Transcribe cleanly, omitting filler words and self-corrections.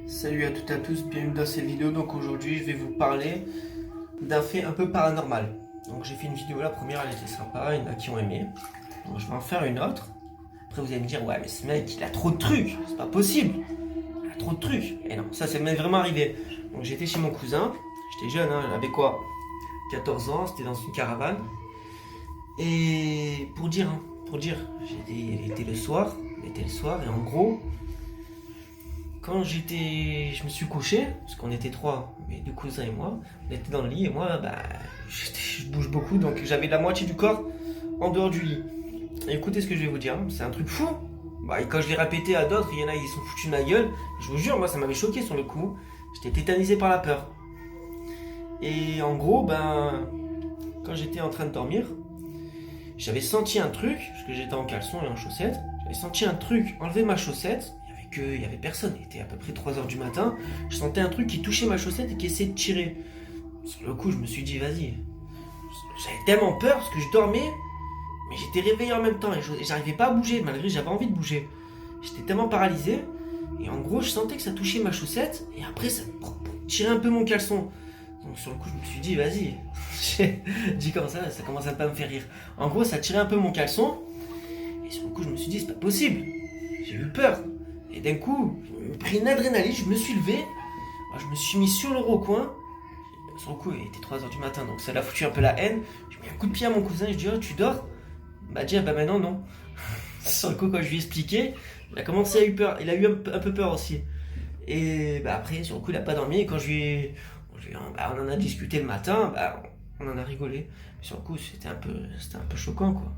Salut à toutes et à tous, bienvenue dans cette vidéo. Donc aujourd'hui je vais vous parler d'un fait un peu paranormal. Donc j'ai fait une vidéo, la première elle était sympa, il y en a qui ont aimé. Donc je vais en faire une autre. Après vous allez me dire ouais mais ce mec il a trop de trucs, c'est pas possible. Il a trop de trucs. Et non, ça m'est vraiment arrivé. Donc j'étais chez mon cousin, j'étais jeune, hein, j'avais quoi 14 ans, c'était dans une caravane. Et pour dire, il était le soir, et en gros, quand je me suis couché, parce qu'on était trois, mes deux cousins et moi, on était dans le lit et moi, je bouge beaucoup, donc j'avais la moitié du corps en dehors du lit. Et écoutez ce que je vais vous dire, c'est un truc fou. Et quand je l'ai répété à d'autres, il y en a, ils sont foutus de ma gueule. Je vous jure, moi, ça m'avait choqué sur le coup. J'étais tétanisé par la peur. Et en gros, quand j'étais en train de dormir, j'avais senti un truc, parce que j'étais en caleçon et en chaussettes, j'avais senti un truc enlever ma chaussette, il y avait personne, il était à peu près 3 h du matin, je sentais un truc qui touchait ma chaussette et qui essayait de tirer. Sur le coup, je me suis dit, vas-y. J'avais tellement peur parce que je dormais, mais j'étais réveillé en même temps et j'arrivais pas à bouger, malgré que j'avais envie de bouger. J'étais tellement paralysé, et en gros, je sentais que ça touchait ma chaussette, et après, ça tirait un peu mon caleçon. Donc sur le coup, je me suis dit, vas-y. J'ai dit comme ça commence à pas me faire rire. En gros, ça tirait un peu mon caleçon, et sur le coup, je me suis dit, c'est pas possible. J'ai eu peur. Et d'un coup, j'ai pris une adrénaline, je me suis levé, je me suis mis sur le recoin. Sur le coup, il était 3 h du matin, donc ça l'a foutu un peu la haine. J'ai mis un coup de pied à mon cousin, je dis, oh, tu dors? Dit, maintenant, non. Sur le coup, quand je lui ai expliqué, il a commencé à eu peur. Il a eu un peu peur aussi. Et après, sur le coup, il a pas dormi. Et quand on en a discuté le matin, on en a rigolé. Mais sur le coup, c'était un peu choquant, quoi.